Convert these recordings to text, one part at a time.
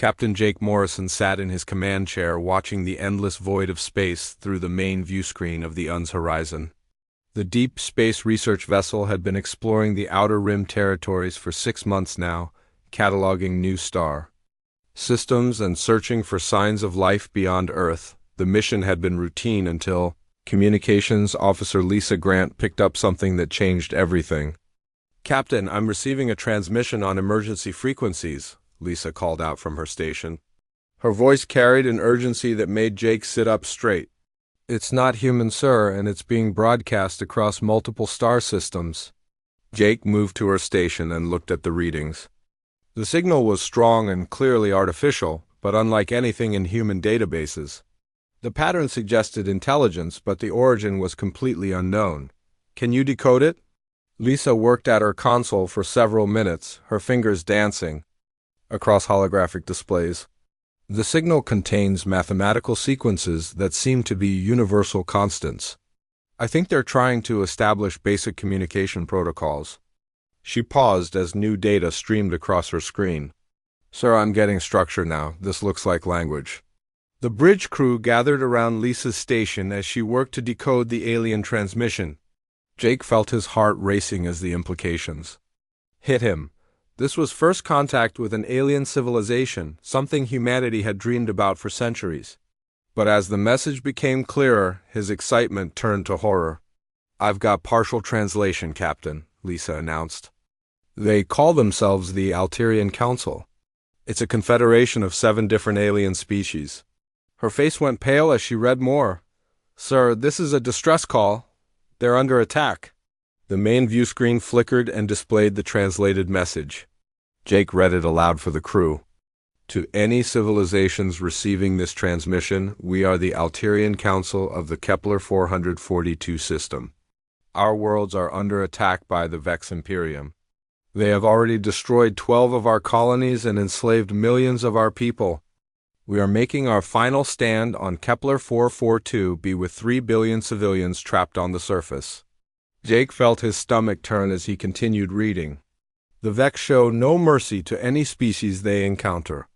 Captain Jake Morrison sat in his command chair watching the endless void of space through the main view screen of the UN's horizon. The Deep Space Research Vessel had been exploring the Outer Rim territories for 6 months now, cataloging new star systems and searching for signs of life beyond Earth. The mission had been routine until Communications Officer Lisa Grant picked up something that changed everything. "Captain, I'm receiving a transmission on emergency frequencies," Lisa called out from her station. Her voice carried an urgency that made Jake sit up straight. "It's not human, sir, and it's being broadcast across multiple star systems." Jake moved to her station and looked at the readings. The signal was strong and clearly artificial, but unlike anything in human databases. The pattern suggested intelligence, but the origin was completely unknown. "Can you decode it?" Lisa worked at her console for several minutes, her fingers dancing across holographic displays. The signal contains mathematical sequences that seem to be universal constants. "I think they're trying to establish basic communication protocols." She paused as new data streamed across her screen. "Sir, I'm getting structure now. This looks like language." The bridge crew gathered around Lisa's station as she worked to decode the alien transmission. Jake felt his heart racing as the implications hit him. This was first contact with an alien civilization, something humanity had dreamed about for centuries. But as the message became clearer, his excitement turned to horror. "I've got partial translation, Captain," Lisa announced. "They call themselves the Alterian Council. It's a confederation of 7 different alien species." Her face went pale as she read more. "Sir, this is a distress call. They're under attack." The main view screen flickered and displayed the translated message. Jake read it aloud for the crew. "To any civilizations receiving this transmission, we are the Alterian Council of the Kepler 442 system. Our worlds are under attack by the Vex Imperium. They have already destroyed 12 of our colonies and enslaved millions of our people. We are making our final stand on Kepler 442b with 3 billion civilians trapped on the surface." Jake felt his stomach turn as he continued reading. "The Vex show no mercy to any species they encounter.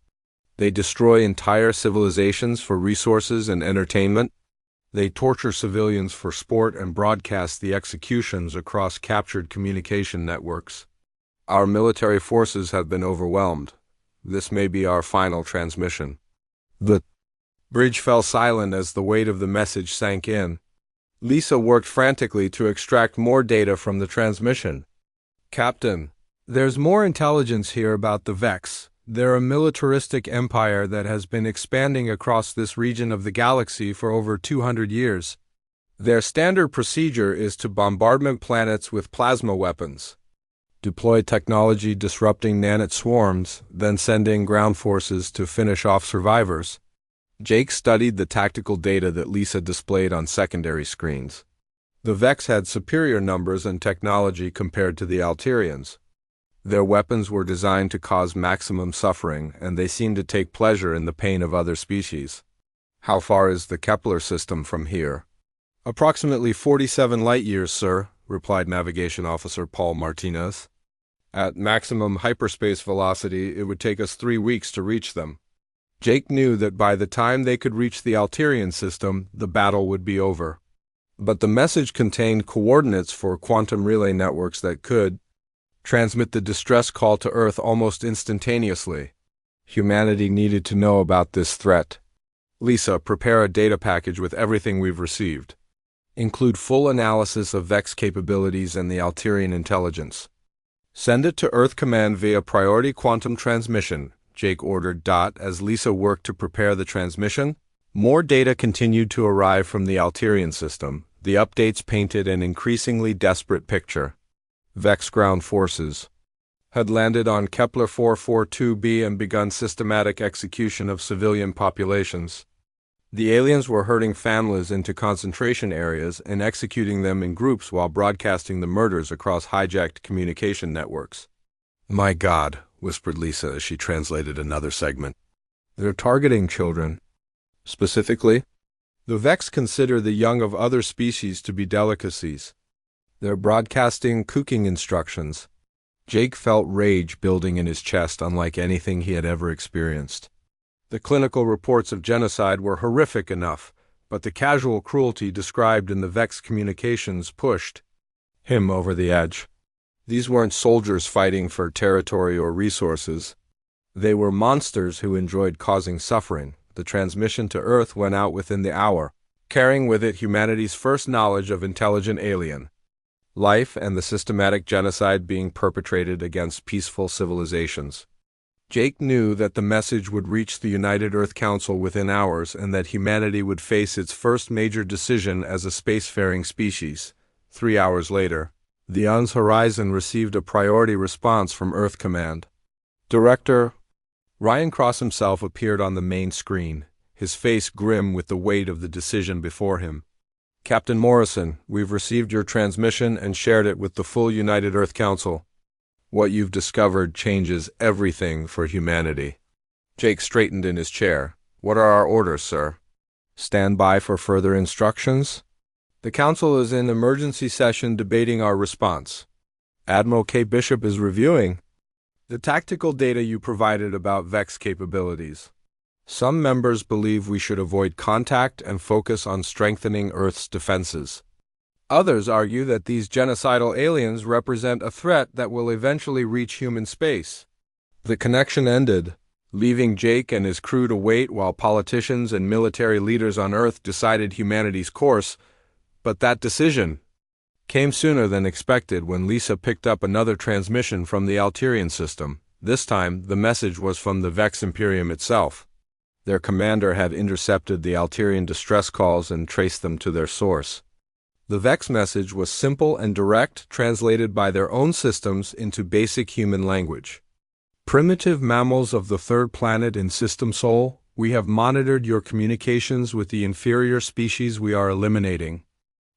They destroy entire civilizations for resources and entertainment. They torture civilians for sport and broadcast the executions across captured communication networks. Our military forces have been overwhelmed. This may be our final transmission." The bridge fell silent as the weight of the message sank in. Lisa worked frantically to extract more data from the transmission. "Captain, there's more intelligence here about the Vex. They're a militaristic empire that has been expanding across this region of the galaxy for over 200 years. Their standard procedure is to bombardment planets with plasma weapons, deploy technology disrupting nanite swarms, then send in ground forces to finish off survivors." Jake studied the tactical data that Lisa displayed on secondary screens. The Vex had superior numbers and technology compared to the Alterians. Their weapons were designed to cause maximum suffering, and they seemed to take pleasure in the pain of other species. "How far is the Kepler system from here?" "Approximately 47 light-years, sir," replied Navigation Officer Paul Martinez. "At maximum hyperspace velocity, it would take us 3 weeks to reach them." Jake knew that by the time they could reach the Alterian system, the battle would be over. But the message contained coordinates for quantum relay networks that could transmit the distress call to Earth almost instantaneously. Humanity needed to know about this threat. "Lisa, prepare a data package with everything we've received. Include full analysis of Vex capabilities and the Alterian intelligence. Send it to Earth Command via priority quantum transmission," Jake ordered. As Lisa worked to prepare the transmission, more data continued to arrive from the Alterian system. The updates painted an increasingly desperate picture. Vex ground forces had landed on Kepler 442b and begun systematic execution of civilian populations. The aliens were herding families into concentration areas and executing them in groups while broadcasting the murders across hijacked communication networks. "My God," whispered Lisa as she translated another segment. "They're targeting children. Specifically, the Vex consider the young of other species to be delicacies. They're broadcasting cooking instructions." Jake felt rage building in his chest, unlike anything he had ever experienced. The clinical reports of genocide were horrific enough, but the casual cruelty described in the Vex communications pushed him over the edge. These weren't soldiers fighting for territory or resources. They were monsters who enjoyed causing suffering. The transmission to Earth went out within the hour, carrying with it humanity's first knowledge of intelligent alien life and the systematic genocide being perpetrated against peaceful civilizations. Jake knew that the message would reach the United Earth Council within hours and that humanity would face its first major decision as a spacefaring species. 3 hours later, the UN's Horizon received a priority response from Earth Command. Director Ryan Cross himself appeared on the main screen, his face grim with the weight of the decision before him. Captain Morrison, we've received your transmission and shared it with the full United Earth Council. What you've discovered changes everything for humanity. Jake straightened in his chair. What are our orders, sir? Stand by for further instructions? The Council is in emergency session debating our response. Admiral K. Bishop is reviewing the tactical data you provided about Vex capabilities. Some members believe we should avoid contact and focus on strengthening Earth's defenses. Others argue that these genocidal aliens represent a threat that will eventually reach human space. The connection ended, leaving Jake and his crew to wait while politicians and military leaders on Earth decided humanity's course, but that decision came sooner than expected when Lisa picked up another transmission from the Alterian system. This time, the message was from the Vex Imperium itself. Their commander had intercepted the Alterian distress calls and traced them to their source. The Vex message was simple and direct, translated by their own systems into basic human language. Primitive mammals of the third planet in System Sol, we have monitored your communications with the inferior species we are eliminating.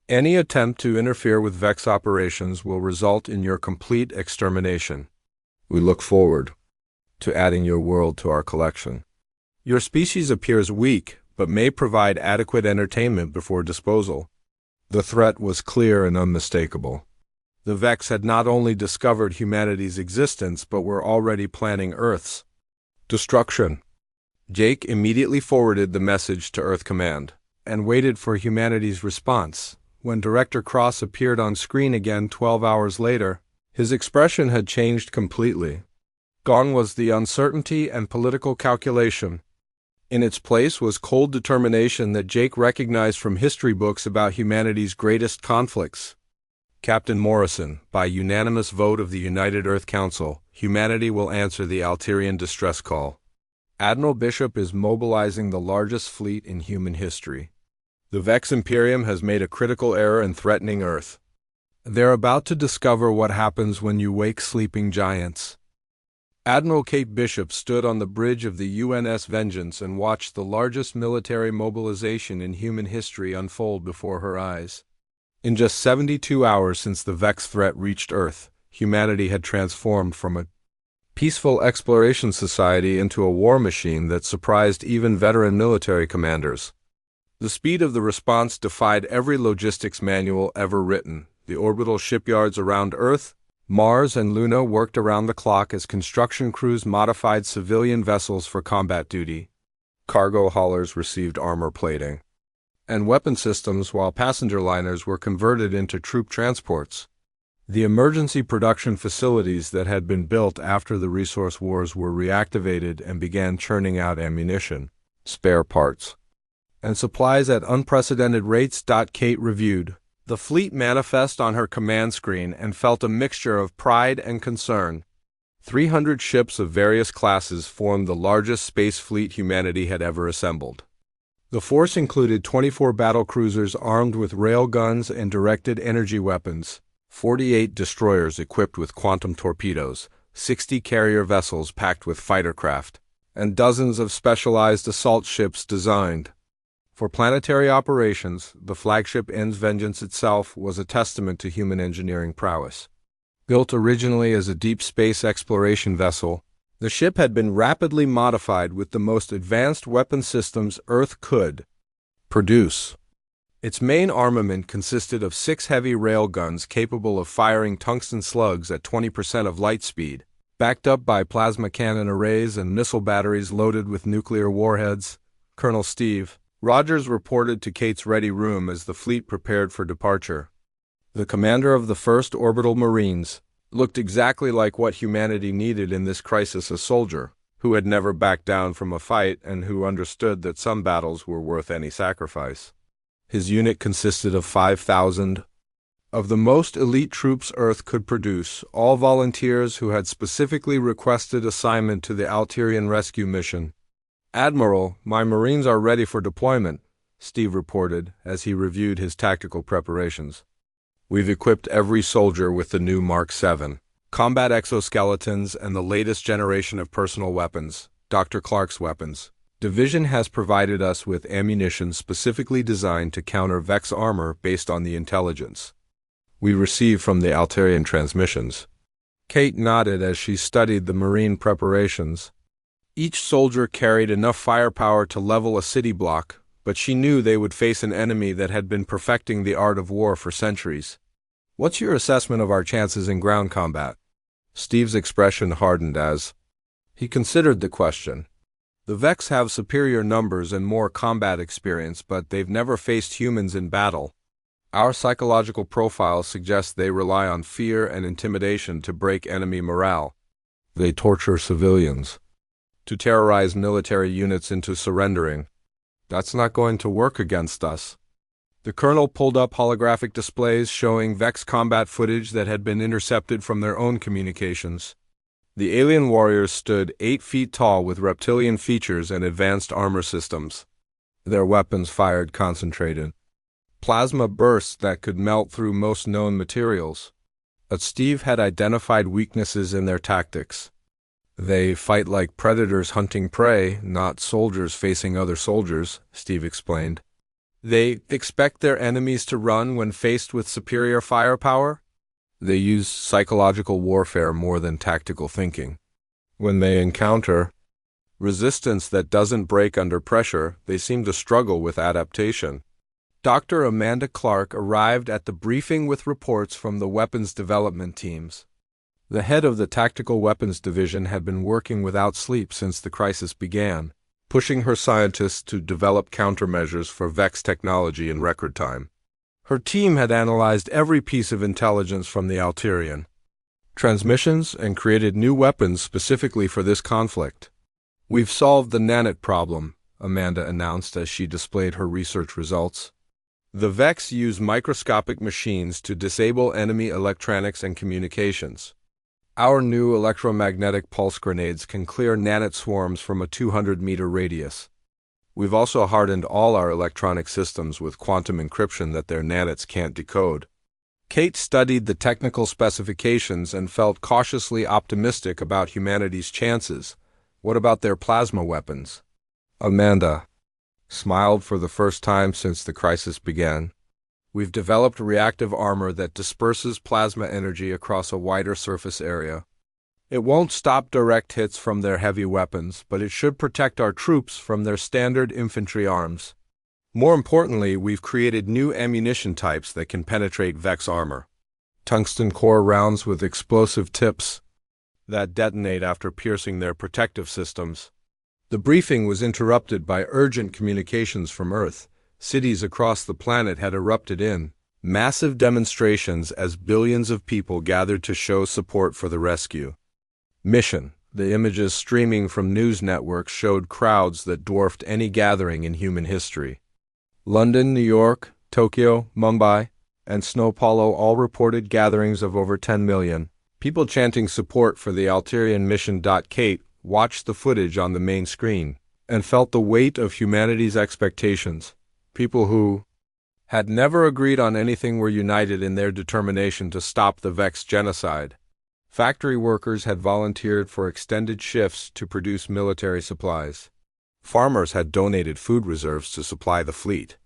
Any attempt to interfere with Vex operations will result in your complete extermination. We look forward to adding your world to our collection. Your species appears weak, but may provide adequate entertainment before disposal. The threat was clear and unmistakable. The Vex had not only discovered humanity's existence, but were already planning Earth's destruction. Jake immediately forwarded the message to Earth Command, and waited for humanity's response. When Director Cross appeared on screen again 12 hours later, his expression had changed completely. Gone was the uncertainty and political calculation. In its place was cold determination that Jake recognized from history books about humanity's greatest conflicts. Captain Morrison, by unanimous vote of the United Earth Council, humanity will answer the Alterian distress call. Admiral Bishop is mobilizing the largest fleet in human history. The Vex Imperium has made a critical error in threatening Earth. They're about to discover what happens when you wake sleeping giants. Admiral Kate Bishop stood on the bridge of the UNS Vengeance and watched the largest military mobilization in human history unfold before her eyes. In just 72 hours since the Vex threat reached Earth, humanity had transformed from a peaceful exploration society into a war machine that surprised even veteran military commanders. The speed of the response defied every logistics manual ever written. The orbital shipyards around Earth, Mars, and Luna worked around the clock as construction crews modified civilian vessels for combat duty. Cargo haulers received armor plating and weapon systems, while passenger liners were converted into troop transports. The emergency production facilities that had been built after the resource wars were reactivated and began churning out ammunition, spare parts, and supplies at unprecedented rates. Kate reviewed the fleet manifest on her command screen and felt a mixture of pride and concern. 300 ships of various classes formed the largest space fleet humanity had ever assembled. The force included 24 battle cruisers armed with railguns and directed energy weapons, 48 destroyers equipped with quantum torpedoes, 60 carrier vessels packed with fighter craft, and dozens of specialized assault ships designed for planetary operations. The flagship ENS Vengeance itself was a testament to human engineering prowess. Built originally as a deep space exploration vessel, the ship had been rapidly modified with the most advanced weapon systems Earth could produce. Its main armament consisted of 6 heavy railguns capable of firing tungsten slugs at 20% of light speed, Backed up by plasma cannon arrays and missile batteries loaded with nuclear warheads, Colonel Steve Rogers reported to Kate's ready room as the fleet prepared for departure. The commander of the 1st Orbital Marines looked exactly like what humanity needed in this crisis: a soldier who had never backed down from a fight and who understood that some battles were worth any sacrifice. His unit consisted of 5,000 of the most elite troops Earth could produce, all volunteers who had specifically requested assignment to the Alterian rescue mission. "Admiral, my Marines are ready for deployment," Steve reported as he reviewed his tactical preparations. "We've equipped every soldier with the new Mark 7 combat exoskeletons and the latest generation of personal weapons, Dr. Clark's weapons. Division has provided us with ammunition specifically designed to counter Vex armor based on the intelligence we received from the Alterian transmissions." Kate nodded as she studied the Marine preparations. Each soldier carried enough firepower to level a city block, but she knew they would face an enemy that had been perfecting the art of war for centuries. "What's your assessment of our chances in ground combat?" Steve's expression hardened as he considered the question. "The Vex have superior numbers and more combat experience, but they've never faced humans in battle. Our psychological profile suggests they rely on fear and intimidation to break enemy morale. They torture civilians to terrorize military units into surrendering. That's not going to work against us." The colonel pulled up holographic displays showing Vex combat footage that had been intercepted from their own communications. The alien warriors stood 8 feet tall with reptilian features and advanced armor systems. Their weapons fired concentrated plasma bursts that could melt through most known materials. But Steve had identified weaknesses in their tactics. "They fight like predators hunting prey, not soldiers facing other soldiers," Steve explained. "They expect their enemies to run when faced with superior firepower. They use psychological warfare more than tactical thinking. When they encounter resistance that doesn't break under pressure, they seem to struggle with adaptation." Dr. Amanda Clark arrived at the briefing with reports from the weapons development teams. The head of the Tactical Weapons Division had been working without sleep since the crisis began, pushing her scientists to develop countermeasures for Vex technology in record time. Her team had analyzed every piece of intelligence from the Alterian transmissions and created new weapons specifically for this conflict. "We've solved the nanite problem," Amanda announced as she displayed her research results. "The Vex use microscopic machines to disable enemy electronics and communications. Our new electromagnetic pulse grenades can clear nanite swarms from a 200-meter radius. We've also hardened all our electronic systems with quantum encryption that their nanites can't decode." Kate studied the technical specifications and felt cautiously optimistic about humanity's chances. "What about their plasma weapons?" Amanda smiled for the first time since the crisis began. "We've developed reactive armor that disperses plasma energy across a wider surface area. It won't stop direct hits from their heavy weapons, but it should protect our troops from their standard infantry arms. More importantly, we've created new ammunition types that can penetrate Vex armor. Tungsten core rounds with explosive tips that detonate after piercing their protective systems." The briefing was interrupted by urgent communications from Earth. Cities across the planet had erupted in massive demonstrations as billions of people gathered to show support for the rescue mission. The images streaming from news networks showed crowds that dwarfed any gathering in human history. London, New York, Tokyo, Mumbai, and Sao Paulo all reported gatherings of over 10 million. People chanting support for the Alterian mission. Kate watched the footage on the main screen and felt the weight of humanity's expectations. People who had never agreed on anything were united in their determination to stop the Vex genocide. Factory workers had volunteered for extended shifts to produce military supplies. Farmers had donated food reserves to supply the fleet.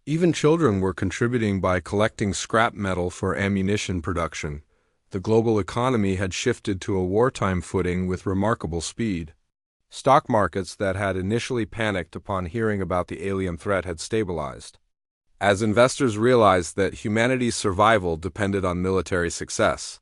Even children were contributing by collecting scrap metal for ammunition production. The global economy had shifted to a wartime footing with remarkable speed. Stock markets that had initially panicked upon hearing about the alien threat had stabilized, as investors realized that humanity's survival depended on military success.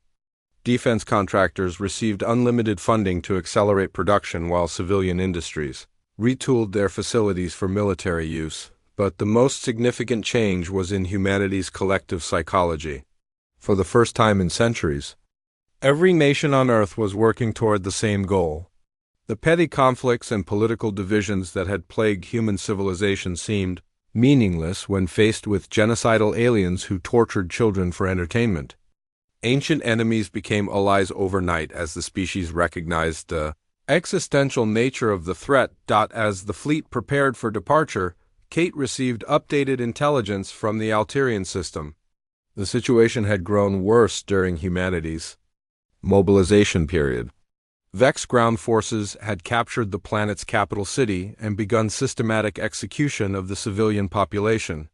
Defense contractors received unlimited funding to accelerate production while civilian industries retooled their facilities for military use. But the most significant change was in humanity's collective psychology. For the first time in centuries, every nation on Earth was working toward the same goal. The petty conflicts and political divisions that had plagued human civilization seemed meaningless when faced with genocidal aliens who tortured children for entertainment. Ancient enemies became allies overnight as the species recognized the existential nature of the threat. As the fleet prepared for departure, Kate received updated intelligence from the Alterian system. The situation had grown worse during humanity's mobilization period. Vex ground forces had captured the planet's capital city and begun systematic execution of the civilian population.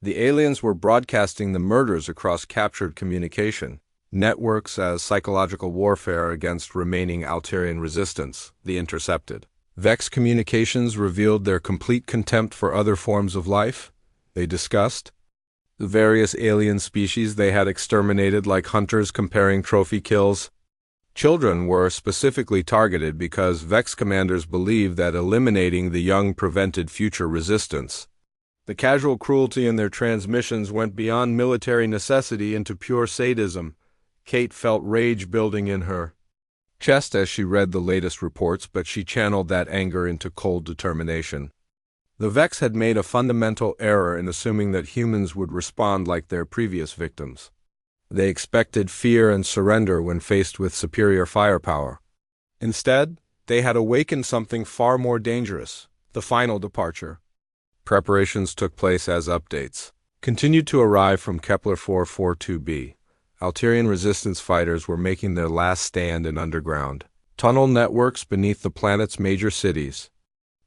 The aliens were broadcasting the murders across captured communication networks as psychological warfare against remaining Alterian resistance, the Intercepted. Vex communications revealed their complete contempt for other forms of life. They discussed the various alien species they had exterminated, like hunters comparing trophy kills. Children were specifically targeted because Vex commanders believed that eliminating the young prevented future resistance. The casual cruelty in their transmissions went beyond military necessity into pure sadism. Kate felt rage building in her chest as she read the latest reports, but she channeled that anger into cold determination. The Vex had made a fundamental error in assuming that humans would respond like their previous victims. They expected fear and surrender when faced with superior firepower. Instead, they had awakened something far more dangerous: the final departure. Preparations took place as updates continued to arrive from Kepler 442b. Alterian resistance fighters were making their last stand in underground tunnel networks beneath the planet's major cities.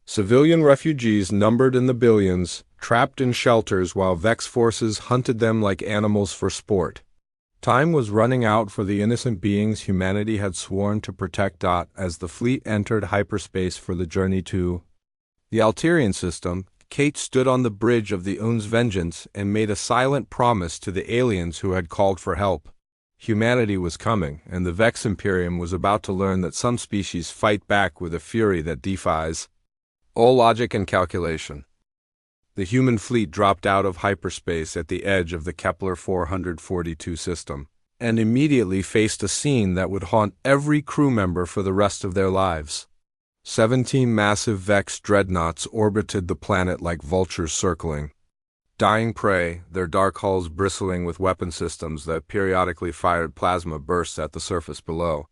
Civilian refugees numbered in the billions, trapped in shelters while Vex forces hunted them like animals for sport. Time was running out for the innocent beings humanity had sworn to protect. As the fleet entered hyperspace for the journey to the Alterian system, Kate stood on the bridge of the Un's vengeance and made a silent promise to the aliens who had called for help. Humanity was coming, and the Vex Imperium was about to learn that some species fight back with a fury that defies all logic and calculation. The human fleet dropped out of hyperspace at the edge of the Kepler 442 system, and immediately faced a scene that would haunt every crew member for the rest of their lives. 17 massive Vex dreadnoughts orbited the planet like vultures circling dying prey, their dark hulls bristling with weapon systems that periodically fired plasma bursts at the surface below.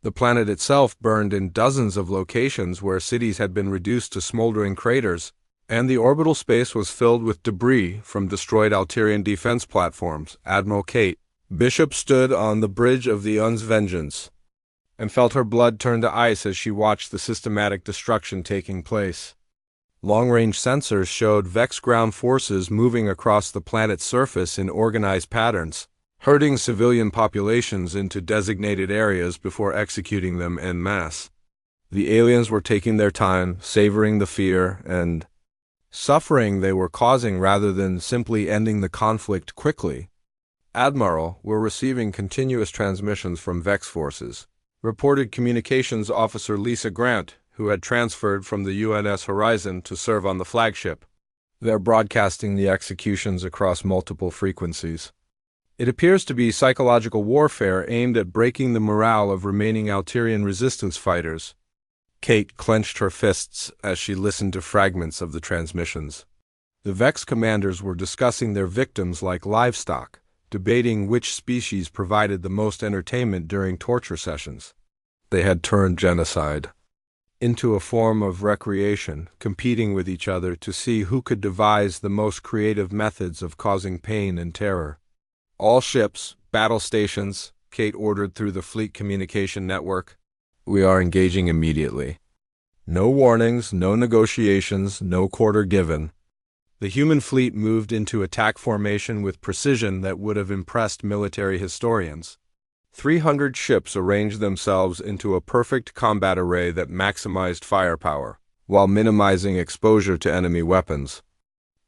The planet itself burned in dozens of locations where cities had been reduced to smoldering craters, and the orbital space was filled with debris from destroyed Alterian defense platforms. Admiral Kate Bishop stood on the bridge of the Un's vengeance and felt her blood turn to ice as she watched the systematic destruction taking place. Long-range sensors showed Vex ground forces moving across the planet's surface in organized patterns, herding civilian populations into designated areas before executing them en masse. The aliens were taking their time, savoring the fear and suffering they were causing rather than simply ending the conflict quickly. Admiral, we're receiving continuous transmissions from Vex forces, reported Communications Officer Lisa Grant, who had transferred from the UNS Horizon to serve on the flagship. They're broadcasting the executions across multiple frequencies. It appears to be psychological warfare aimed at breaking the morale of remaining Alterian resistance fighters. Kate clenched her fists as she listened to fragments of the transmissions. The Vex commanders were discussing their victims like livestock, debating which species provided the most entertainment during torture sessions. They had turned genocide into a form of recreation, competing with each other to see who could devise the most creative methods of causing pain and terror. All ships, battle stations, Kate ordered through the fleet communication network. We are engaging immediately. No warnings, no negotiations, no quarter given. The human fleet moved into attack formation with precision that would have impressed military historians. 300 ships arranged themselves into a perfect combat array that maximized firepower, while minimizing exposure to enemy weapons.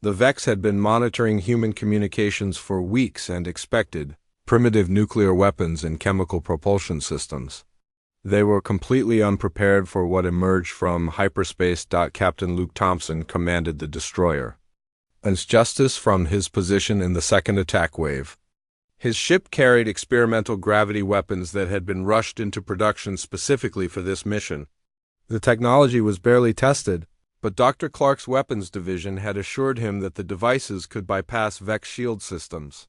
The Vex had been monitoring human communications for weeks and expected primitive nuclear weapons and chemical propulsion systems. They were completely unprepared for what emerged from hyperspace. Captain Luke Thompson commanded the destroyer, as justice from his position in the second attack wave. His ship carried experimental gravity weapons that had been rushed into production specifically for this mission. The technology was barely tested, but Dr. Clark's weapons division had assured him that the devices could bypass Vex shield systems.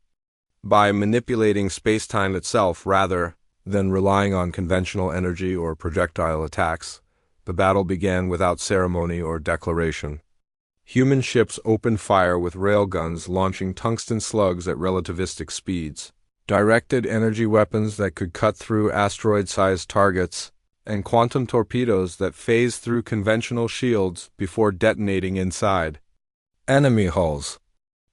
By manipulating space-time itself rather than relying on conventional energy or projectile attacks, the battle began without ceremony or declaration. Human ships opened fire with railguns launching tungsten slugs at relativistic speeds, directed energy weapons that could cut through asteroid-sized targets, and quantum torpedoes that phased through conventional shields before detonating inside. Enemy hulls.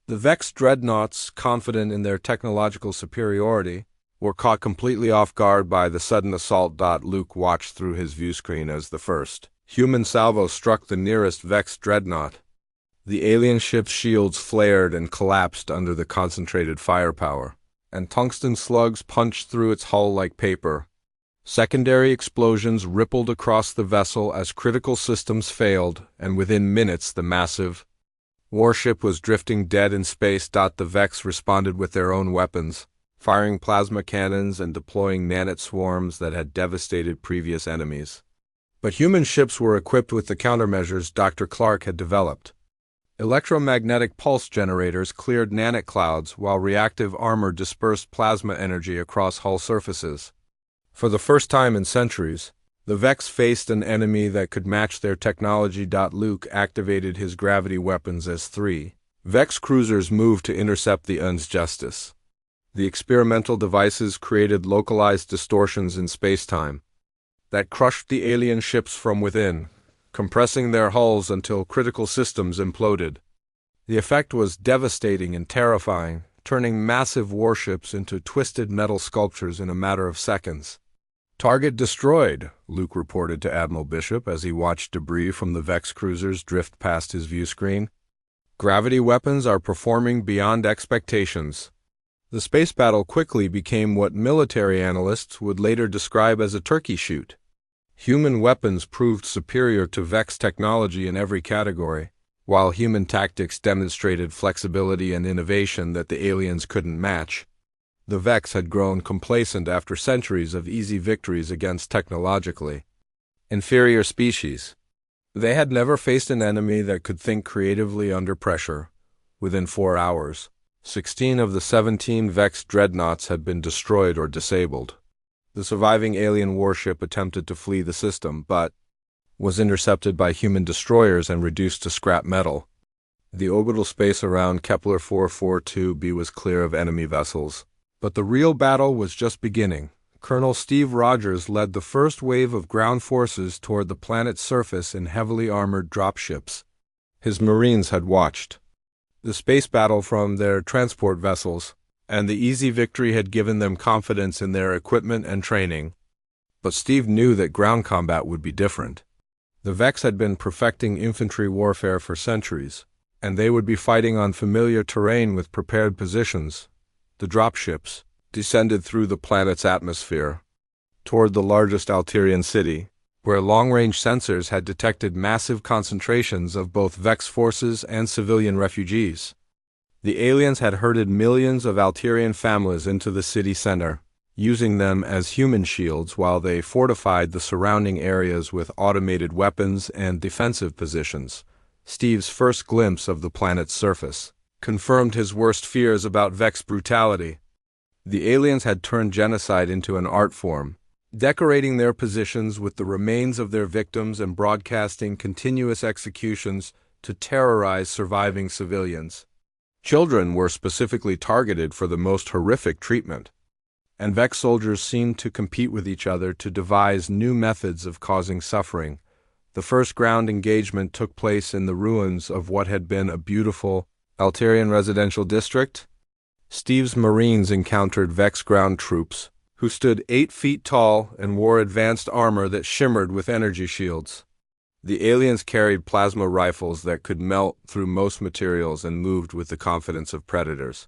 The Vex dreadnoughts, confident in their technological superiority, were caught completely off guard by the sudden assault. Luke watched through his viewscreen as the first human salvo struck the nearest Vex dreadnought. The alien ship's shields flared and collapsed under the concentrated firepower, and tungsten slugs punched through its hull like paper. Secondary explosions rippled across the vessel as critical systems failed, and within minutes the massive warship was drifting dead in space. The Vex responded with their own weapons, firing plasma cannons and deploying nanite swarms that had devastated previous enemies. But human ships were equipped with the countermeasures Dr. Clark had developed. Electromagnetic pulse generators cleared nanite clouds while reactive armor dispersed plasma energy across hull surfaces. For the first time in centuries, the Vex faced an enemy that could match their technology. Luke activated his gravity weapons as 3 Vex cruisers moved to intercept the UN's justice. The experimental devices created localized distortions in space-time that crushed the alien ships from within, compressing their hulls until critical systems imploded. The effect was devastating and terrifying, turning massive warships into twisted metal sculptures in a matter of seconds. "Target destroyed," Luke reported to Admiral Bishop as he watched debris from the Vex cruisers drift past his viewscreen. "Gravity weapons are performing beyond expectations." The space battle quickly became what military analysts would later describe as a turkey shoot. Human weapons proved superior to Vex technology in every category, while human tactics demonstrated flexibility and innovation that the aliens couldn't match. The Vex had grown complacent after centuries of easy victories against technologically inferior species. They had never faced an enemy that could think creatively under pressure. Within 4 hours, 16 of the 17 Vex dreadnoughts had been destroyed or disabled. The surviving alien warship attempted to flee the system, but was intercepted by human destroyers and reduced to scrap metal. The orbital space around Kepler 442b was clear of enemy vessels. But the real battle was just beginning. Colonel Steve Rogers led the first wave of ground forces toward the planet's surface in heavily armored dropships. His Marines had watched the space battle from their transport vessels, and the easy victory had given them confidence in their equipment and training. But Steve knew that ground combat would be different. The Vex had been perfecting infantry warfare for centuries, and they would be fighting on familiar terrain with prepared positions. The dropships descended through the planet's atmosphere toward the largest Alterian city, where long-range sensors had detected massive concentrations of both Vex forces and civilian refugees. The aliens had herded millions of Alterian families into the city center, using them as human shields while they fortified the surrounding areas with automated weapons and defensive positions. Steve's first glimpse of the planet's surface confirmed his worst fears about Vex brutality. The aliens had turned genocide into an art form, decorating their positions with the remains of their victims and broadcasting continuous executions to terrorize surviving civilians. Children were specifically targeted for the most horrific treatment, and Vex soldiers seemed to compete with each other to devise new methods of causing suffering. The first ground engagement took place in the ruins of what had been a beautiful Alterian residential district. Steve's Marines encountered Vex ground troops, who stood 8 feet tall and wore advanced armor that shimmered with energy shields. The aliens carried plasma rifles that could melt through most materials and moved with the confidence of predators.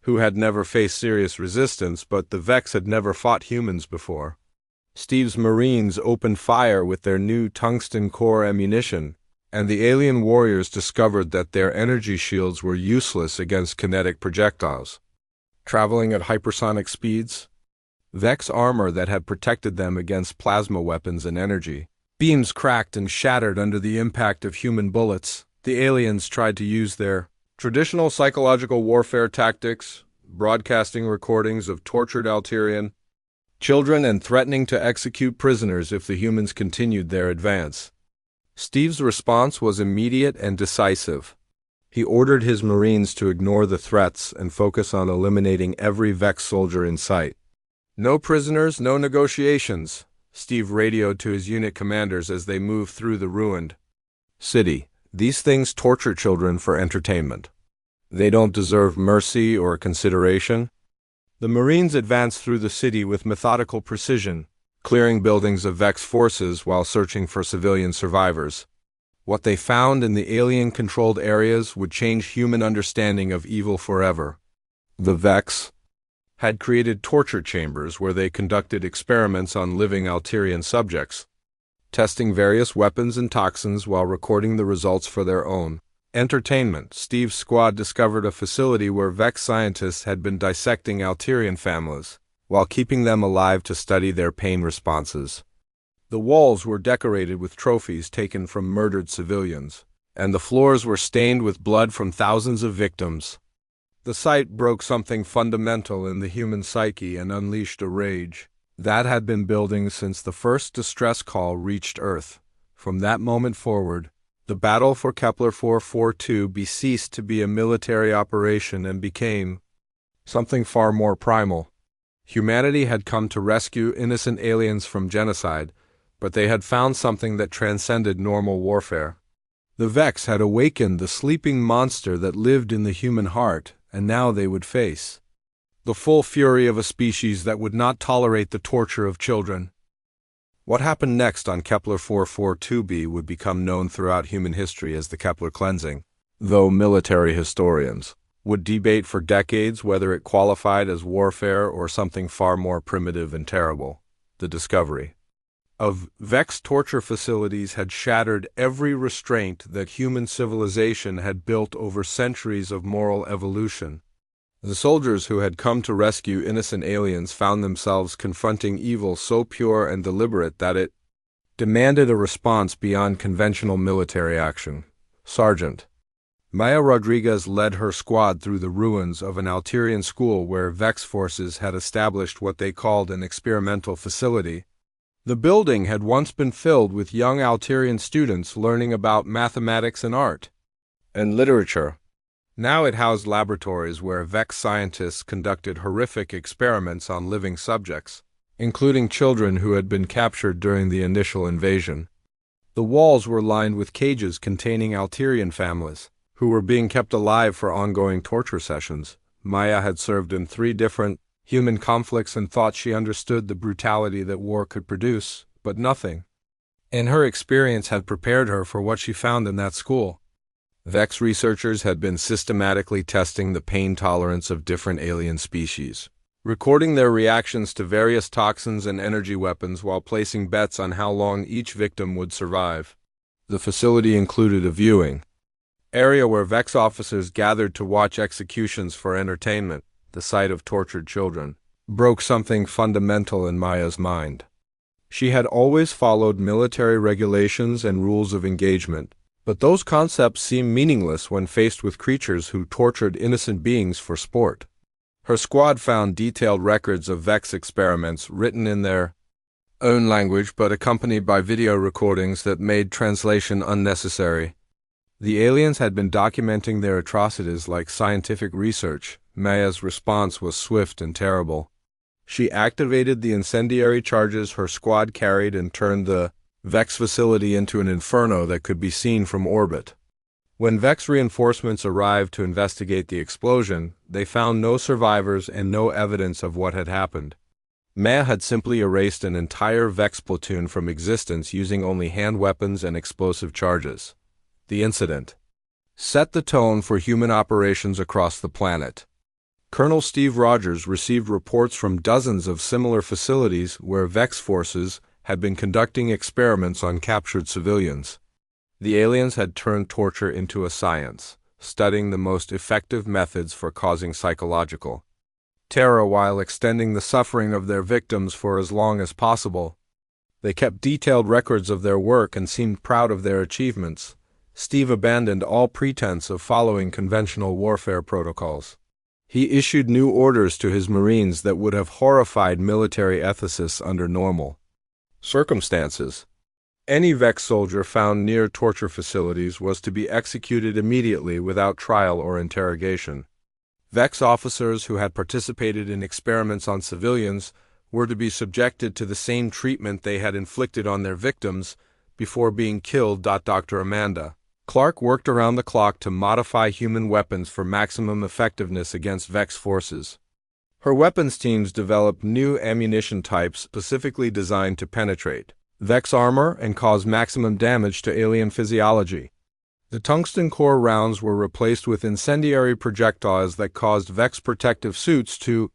who had never faced serious resistance, but the Vex had never fought humans before. Steve's Marines opened fire with their new tungsten core ammunition, and the alien warriors discovered that their energy shields were useless against kinetic projectiles. Traveling at hypersonic speeds, Vex armor that had protected them against plasma weapons and energy beams cracked and shattered under the impact of human bullets. The aliens tried to use their traditional psychological warfare tactics, broadcasting recordings of tortured Alterian children and threatening to execute prisoners if the humans continued their advance. Steve's response was immediate and decisive. He ordered his Marines to ignore the threats and focus on eliminating every Vex soldier in sight. "No prisoners, no negotiations," Steve radioed to his unit commanders as they moved through the ruined city. "These things torture children for entertainment. They don't deserve mercy or consideration." The Marines advanced through the city with methodical precision, clearing buildings of Vex forces while searching for civilian survivors. What they found in the alien-controlled areas would change human understanding of evil forever. The Vex had created torture chambers where they conducted experiments on living Alterian subjects, testing various weapons and toxins while recording the results for their own entertainment. Steve's squad discovered a facility where Vex scientists had been dissecting Alterian families while keeping them alive to study their pain responses. The walls were decorated with trophies taken from murdered civilians, and the floors were stained with blood from thousands of victims. The sight broke something fundamental in the human psyche and unleashed a rage that had been building since the first distress call reached Earth. From that moment forward, the battle for Kepler 442b ceased to be a military operation and became something far more primal. Humanity had come to rescue innocent aliens from genocide, but they had found something that transcended normal warfare. The Vex had awakened the sleeping monster that lived in the human heart, and now they would face the full fury of a species that would not tolerate the torture of children. What happened next on Kepler 442b would become known throughout human history as the Kepler cleansing, though military historians would debate for decades whether it qualified as warfare or something far more primitive and terrible. The discovery of Vex torture facilities had shattered every restraint that human civilization had built over centuries of moral evolution. The soldiers who had come to rescue innocent aliens found themselves confronting evil so pure and deliberate that it demanded a response beyond conventional military action. Sergeant Maya Rodriguez led her squad through the ruins of an Alterian school where Vex forces had established what they called an experimental facility. The building had once been filled with young Alterian students learning about mathematics and art and literature. Now it housed laboratories where Vex scientists conducted horrific experiments on living subjects, including children who had been captured during the initial invasion. The walls were lined with cages containing Alterian families, who were being kept alive for ongoing torture sessions. Maya had served in 3 different human conflicts and thought she understood the brutality that war could produce, but nothing in her experience had prepared her for what she found in that school. Vex researchers had been systematically testing the pain tolerance of different alien species, recording their reactions to various toxins and energy weapons while placing bets on how long each victim would survive. The facility included a viewing area where Vex officers gathered to watch executions for entertainment. The sight of tortured children broke something fundamental in Maya's mind. She had always followed military regulations and rules of engagement, but those concepts seemed meaningless when faced with creatures who tortured innocent beings for sport. Her squad found detailed records of Vex experiments written in their own language but accompanied by video recordings that made translation unnecessary. The aliens had been documenting their atrocities like scientific research. Maya's response was swift and terrible. She activated the incendiary charges her squad carried and turned the Vex facility into an inferno that could be seen from orbit. When Vex reinforcements arrived to investigate the explosion, they found no survivors and no evidence of what had happened. Maya had simply erased an entire Vex platoon from existence using only hand weapons and explosive charges. The incident set the tone for human operations across the planet. Colonel Steve Rogers received reports from dozens of similar facilities where Vex forces had been conducting experiments on captured civilians. The aliens had turned torture into a science, studying the most effective methods for causing psychological terror while extending the suffering of their victims for as long as possible. They kept detailed records of their work and seemed proud of their achievements. Steve abandoned all pretense of following conventional warfare protocols. He issued new orders to his Marines that would have horrified military ethicists under normal circumstances. Any Vex soldier found near torture facilities was to be executed immediately without trial or interrogation. Vex officers who had participated in experiments on civilians were to be subjected to the same treatment they had inflicted on their victims before being killed. Dr. Amanda Clark worked around the clock to modify human weapons for maximum effectiveness against Vex forces. Her weapons teams developed new ammunition types specifically designed to penetrate Vex armor and cause maximum damage to alien physiology. The tungsten core rounds were replaced with incendiary projectiles that caused Vex protective suits to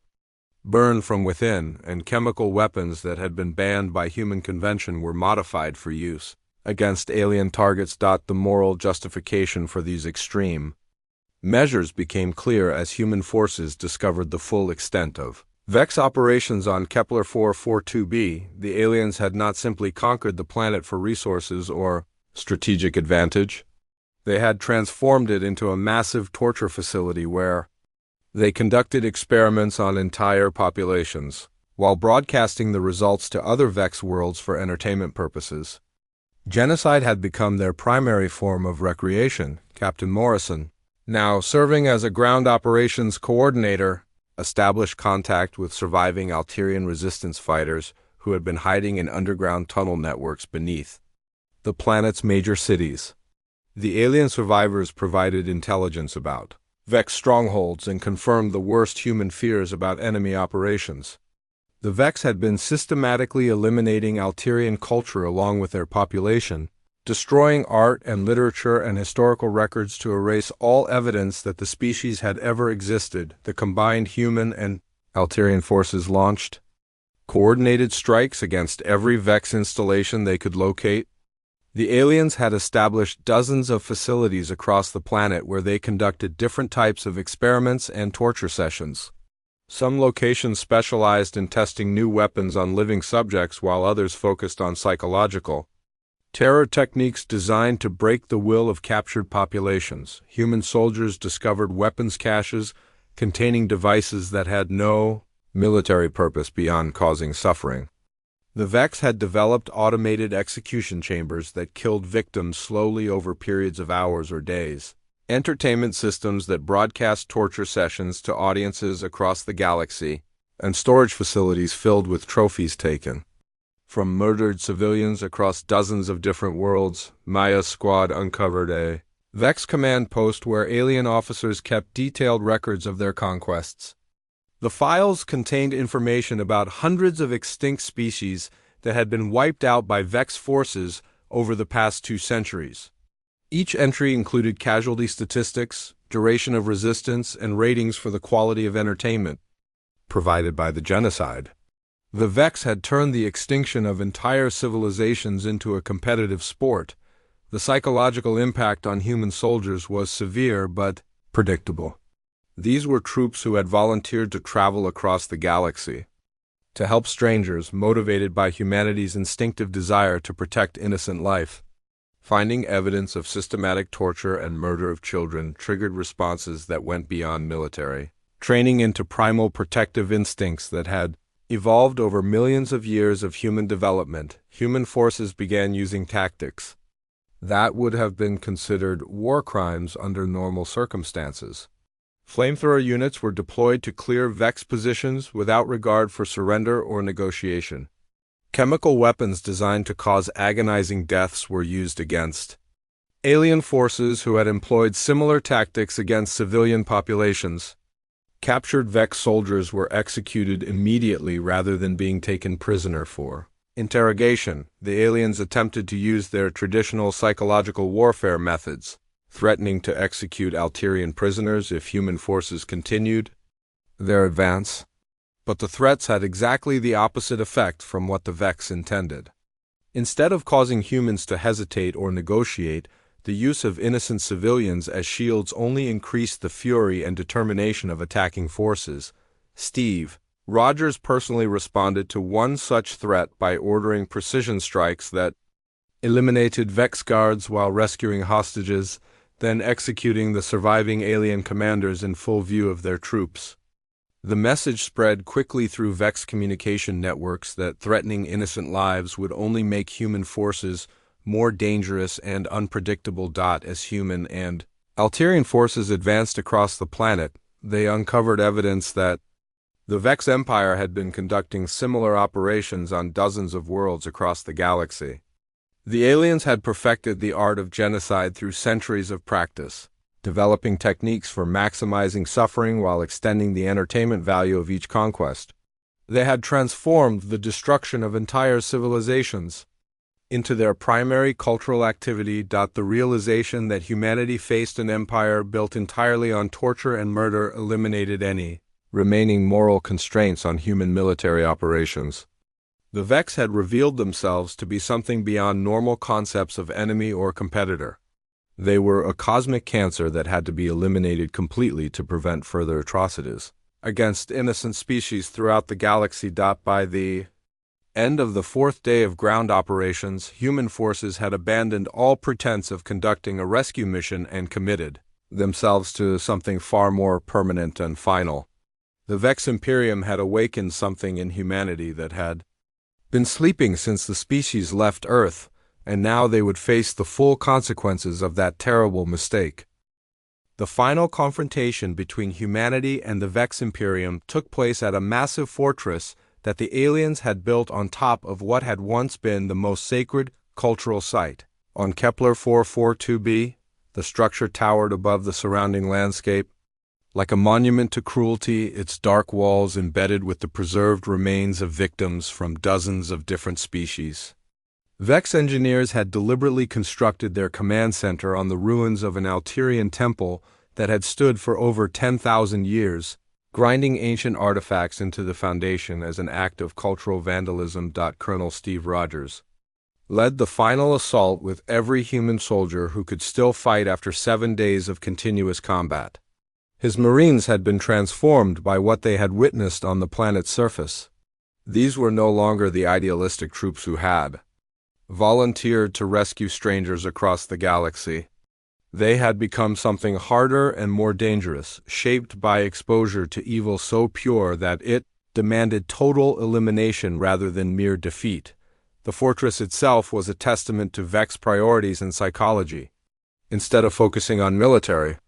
burn from within, and chemical weapons that had been banned by human convention were modified for use against alien targets. The moral justification for these extreme measures became clear as human forces discovered the full extent of Vex operations on Kepler 442b. The aliens had not simply conquered the planet for resources or strategic advantage. They had transformed it into a massive torture facility where they conducted experiments on entire populations, while broadcasting the results to other Vex worlds for entertainment purposes. Genocide had become their primary form of recreation. Captain Morrison, now serving as a ground operations coordinator, established contact with surviving Alterian resistance fighters who had been hiding in underground tunnel networks beneath the planet's major cities. The alien survivors provided intelligence about Vex strongholds and confirmed the worst human fears about enemy operations. The Vex had been systematically eliminating Alterian culture along with their population, destroying art and literature and historical records to erase all evidence that the species had ever existed. The combined human and Alterian forces launched coordinated strikes against every Vex installation they could locate. The aliens had established dozens of facilities across the planet where they conducted different types of experiments and torture sessions. Some locations specialized in testing new weapons on living subjects while others focused on psychological terror techniques designed to break the will of captured populations. Human soldiers discovered weapons caches containing devices that had no military purpose beyond causing suffering. The Vex had developed automated execution chambers that killed victims slowly over periods of hours or days. Entertainment systems that broadcast torture sessions to audiences across the galaxy, and storage facilities filled with trophies taken from murdered civilians across dozens of different worlds. Maya's squad uncovered a Vex command post where alien officers kept detailed records of their conquests. The files contained information about hundreds of extinct species that had been wiped out by Vex forces over the past 2 centuries. Each entry included casualty statistics, duration of resistance, and ratings for the quality of entertainment provided by the genocide. The Vex had turned the extinction of entire civilizations into a competitive sport. The psychological impact on human soldiers was severe but predictable. These were troops who had volunteered to travel across the galaxy to help strangers, motivated by humanity's instinctive desire to protect innocent life. Finding evidence of systematic torture and murder of children triggered responses that went beyond military training into primal protective instincts that had evolved over millions of years of human development. Human forces began using tactics that would have been considered war crimes under normal circumstances. Flamethrower units were deployed to clear Vex positions without regard for surrender or negotiation. Chemical weapons designed to cause agonizing deaths were used against alien forces who had employed similar tactics against civilian populations. Captured Vex soldiers were executed immediately rather than being taken prisoner for interrogation. The aliens attempted to use their traditional psychological warfare methods, threatening to execute Alterian prisoners if human forces continued their advance. But the threats had exactly the opposite effect from what the Vex intended. Instead of causing humans to hesitate or negotiate, the use of innocent civilians as shields only increased the fury and determination of attacking forces. Steve Rogers personally responded to one such threat by ordering precision strikes that eliminated Vex guards while rescuing hostages, then executing the surviving alien commanders in full view of their troops. The message spread quickly through Vex communication networks that threatening innocent lives would only make human forces more dangerous and unpredictable. As human and Alterian forces advanced across the planet, they uncovered evidence that the Vex Empire had been conducting similar operations on dozens of worlds across the galaxy. The aliens had perfected the art of genocide through centuries of practice, developing techniques for maximizing suffering while extending the entertainment value of each conquest. They had transformed the destruction of entire civilizations into their primary cultural activity. The realization that humanity faced an empire built entirely on torture and murder eliminated any remaining moral constraints on human military operations. The Vex had revealed themselves to be something beyond normal concepts of enemy or competitor. They were a cosmic cancer that had to be eliminated completely to prevent further atrocities against innocent species throughout the galaxy. By the end of the fourth day of ground operations, human forces had abandoned all pretense of conducting a rescue mission and committed themselves to something far more permanent and final. The Vex Imperium had awakened something in humanity that had been sleeping since the species left Earth, and now they would face the full consequences of that terrible mistake. The final confrontation between humanity and the Vex Imperium took place at a massive fortress that the aliens had built on top of what had once been the most sacred cultural site. On Kepler 442b, the structure towered above the surrounding landscape. Like a monument to cruelty, its dark walls embedded with the preserved remains of victims from dozens of different species. Vex engineers had deliberately constructed their command center on the ruins of an Alterian temple that had stood for over 10,000 years, grinding ancient artifacts into the foundation as an act of cultural vandalism. Colonel Steve Rogers led the final assault with every human soldier who could still fight after 7 days of continuous combat. His Marines had been transformed by what they had witnessed on the planet's surface. These were no longer the idealistic troops who had volunteered to rescue strangers across the galaxy. They had become something harder and more dangerous, shaped by exposure to evil so pure that it demanded total elimination rather than mere defeat. The fortress itself was a testament to Vex priorities and psychology. Instead of focusing on military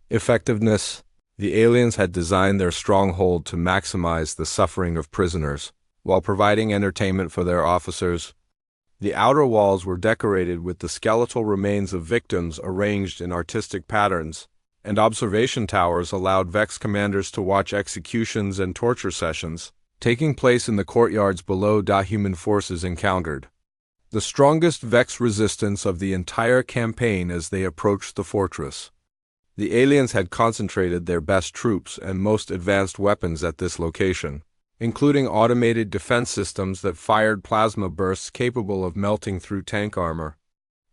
effectiveness, the aliens had designed their stronghold to maximize the suffering of prisoners, while providing entertainment for their officers. The outer walls were decorated with the skeletal remains of victims arranged in artistic patterns, and observation towers allowed Vex commanders to watch executions and torture sessions taking place in the courtyards below. Human forces encountered the strongest Vex resistance of the entire campaign as they approached the fortress. The aliens had concentrated their best troops and most advanced weapons at this location, including automated defense systems that fired plasma bursts capable of melting through tank armor.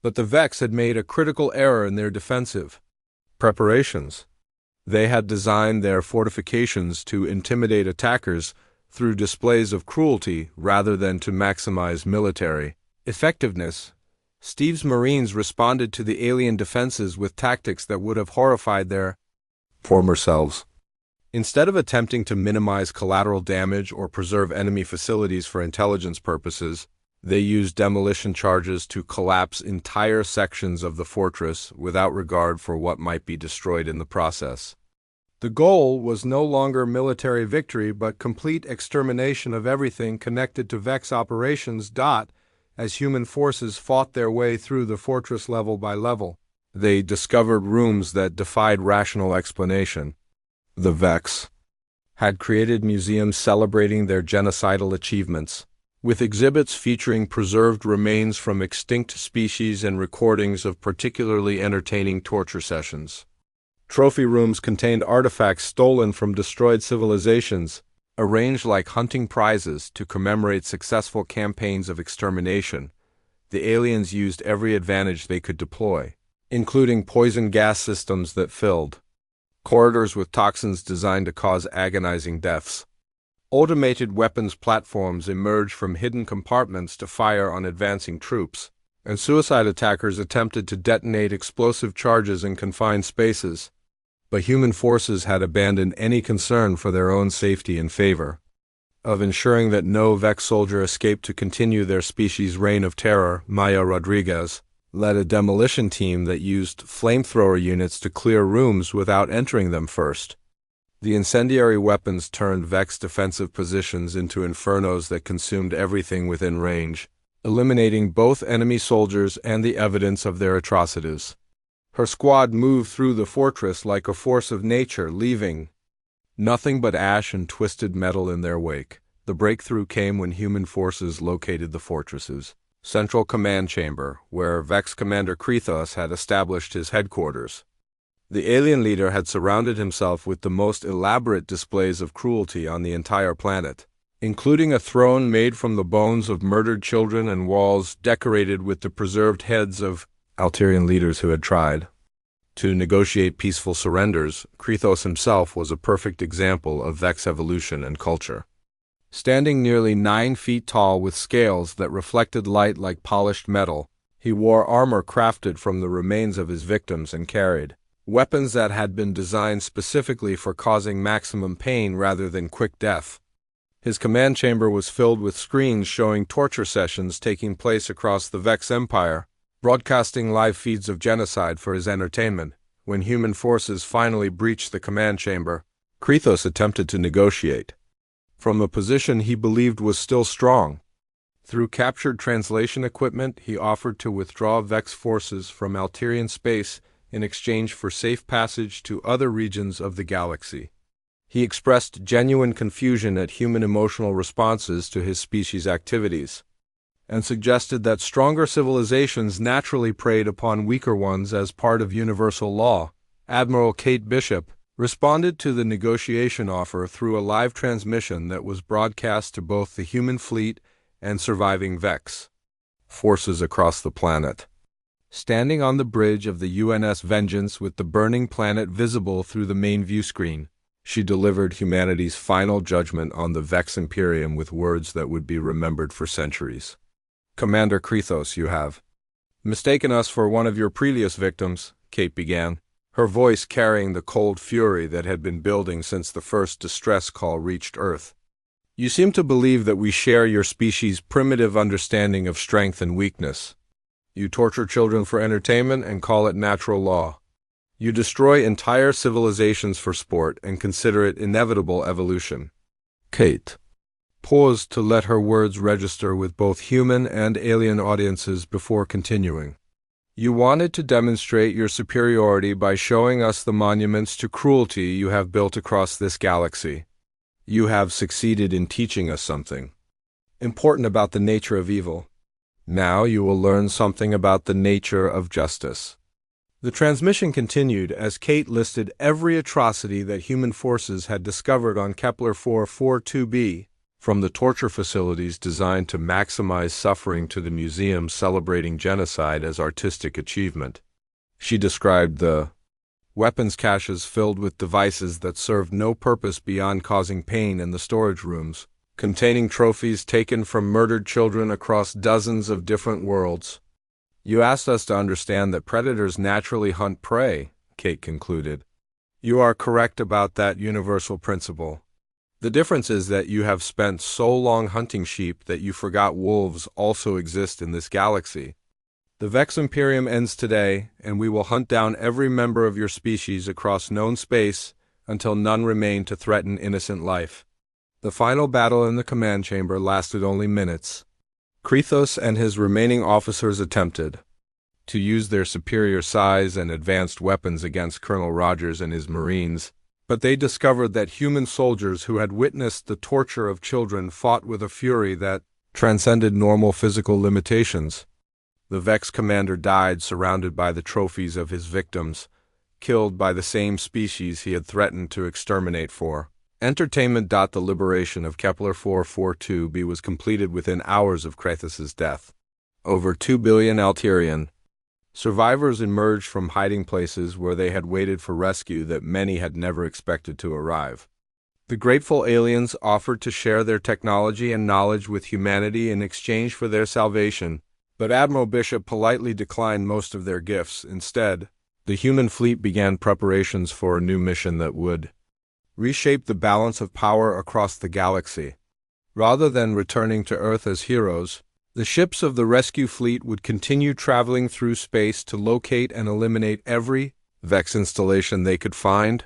But the Vex had made a critical error in their defensive preparations. They had designed their fortifications to intimidate attackers through displays of cruelty rather than to maximize military effectiveness. Steve's Marines responded to the alien defenses with tactics that would have horrified their former selves. Instead of attempting to minimize collateral damage or preserve enemy facilities for intelligence purposes, they used demolition charges to collapse entire sections of the fortress without regard for what might be destroyed in the process. The goal was no longer military victory but complete extermination of everything connected to Vex operations. As human forces fought their way through the fortress level by level, they discovered rooms that defied rational explanation. The Vex had created museums celebrating their genocidal achievements, with exhibits featuring preserved remains from extinct species and recordings of particularly entertaining torture sessions. Trophy rooms contained artifacts stolen from destroyed civilizations, arranged like hunting prizes to commemorate successful campaigns of extermination. The aliens used every advantage they could deploy, including poison gas systems that filled corridors with toxins designed to cause agonizing deaths. Automated weapons platforms emerged from hidden compartments to fire on advancing troops, and suicide attackers attempted to detonate explosive charges in confined spaces. But human forces had abandoned any concern for their own safety in favor of ensuring that no Vex soldier escaped to continue their species' reign of terror. Maya Rodriguez led a demolition team that used flamethrower units to clear rooms without entering them first. The incendiary weapons turned Vex defensive positions into infernos that consumed everything within range, eliminating both enemy soldiers and the evidence of their atrocities. Her squad moved through the fortress like a force of nature, leaving nothing but ash and twisted metal in their wake. The breakthrough came when human forces located the fortress's central command chamber, where Vex Commander Krithos had established his headquarters. The alien leader had surrounded himself with the most elaborate displays of cruelty on the entire planet, including a throne made from the bones of murdered children and walls decorated with the preserved heads of Alterian leaders who had tried to negotiate peaceful surrenders. Krithos himself was a perfect example of Vex evolution and culture. Standing nearly 9 feet tall with scales that reflected light like polished metal, he wore armor crafted from the remains of his victims and carried weapons that had been designed specifically for causing maximum pain rather than quick death. His command chamber was filled with screens showing torture sessions taking place across the Vex Empire, broadcasting live feeds of genocide for his entertainment. When human forces finally breached the command chamber, Krithos attempted to negotiate from a position he believed was still strong. Through captured translation equipment, he offered to withdraw Vex forces from Alterian space in exchange for safe passage to other regions of the galaxy. He expressed genuine confusion at human emotional responses to his species' activities, and suggested that stronger civilizations naturally preyed upon weaker ones as part of universal law. Admiral Kate Bishop responded to the negotiation offer through a live transmission that was broadcast to both the human fleet and surviving Vex forces across the planet. Standing on the bridge of the UNS Vengeance with the burning planet visible through the main view screen, she delivered humanity's final judgment on the Vex Imperium with words that would be remembered for centuries. "Commander Krithos, you have mistaken us for one of your previous victims," Kate began, her voice carrying the cold fury that had been building since the first distress call reached Earth. "You seem to believe that we share your species' primitive understanding of strength and weakness. You torture children for entertainment and call it natural law. You destroy entire civilizations for sport and consider it inevitable evolution." Kate paused to let her words register with both human and alien audiences before continuing. "You wanted to demonstrate your superiority by showing us the monuments to cruelty you have built across this galaxy. You have succeeded in teaching us something important about the nature of evil. Now you will learn something about the nature of justice." The transmission continued as Kate listed every atrocity that human forces had discovered on Kepler 442b, from the torture facilities designed to maximize suffering to the museums celebrating genocide as artistic achievement. She described the weapons caches filled with devices that served no purpose beyond causing pain in the storage rooms, containing trophies taken from murdered children across dozens of different worlds. "You asked us to understand that predators naturally hunt prey," Kate concluded. "You are correct about that universal principle. The difference is that you have spent so long hunting sheep that you forgot wolves also exist in this galaxy. The Vex Imperium ends today, and we will hunt down every member of your species across known space until none remain to threaten innocent life." The final battle in the command chamber lasted only minutes. Krithos and his remaining officers attempted to use their superior size and advanced weapons against Colonel Rogers and his Marines, but they discovered that human soldiers who had witnessed the torture of children fought with a fury that transcended normal physical limitations. The Vex commander died surrounded by the trophies of his victims, killed by the same species he had threatened to exterminate for. Entertainment. The liberation of Kepler 442b was completed within hours of Krathus's death. Over 2 billion Alterian survivors emerged from hiding places where they had waited for rescue that many had never expected to arrive. The grateful aliens offered to share their technology and knowledge with humanity in exchange for their salvation, but Admiral Bishop politely declined most of their gifts. Instead, the human fleet began preparations for a new mission that would reshape the balance of power across the galaxy. Rather than returning to Earth as heroes, the ships of the rescue fleet would continue traveling through space to locate and eliminate every Vex installation they could find.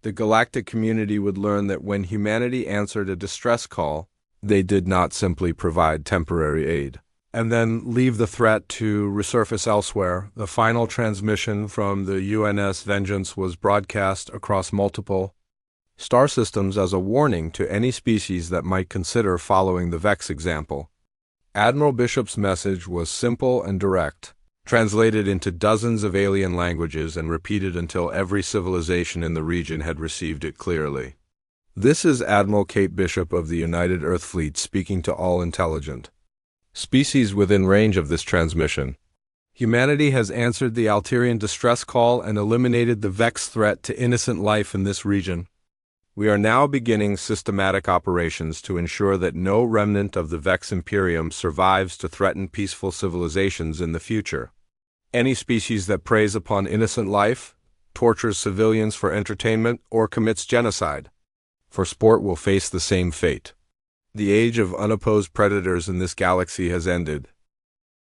The galactic community would learn that when humanity answered a distress call, they did not simply provide temporary aid and then leave the threat to resurface elsewhere. The final transmission from the UNS Vengeance was broadcast across multiple star systems as a warning to any species that might consider following the Vex example. Admiral Bishop's message was simple and direct, translated into dozens of alien languages and repeated until every civilization in the region had received it clearly. This is Admiral Kate Bishop of the United Earth Fleet speaking to all intelligent species within range of this transmission. Humanity has answered the Alterian distress call and eliminated the Vex threat to innocent life in this region. We are now beginning systematic operations to ensure that no remnant of the Vex Imperium survives to threaten peaceful civilizations in the future. Any species that preys upon innocent life, tortures civilians for entertainment, or commits genocide for sport will face the same fate. The age of unopposed predators in this galaxy has ended,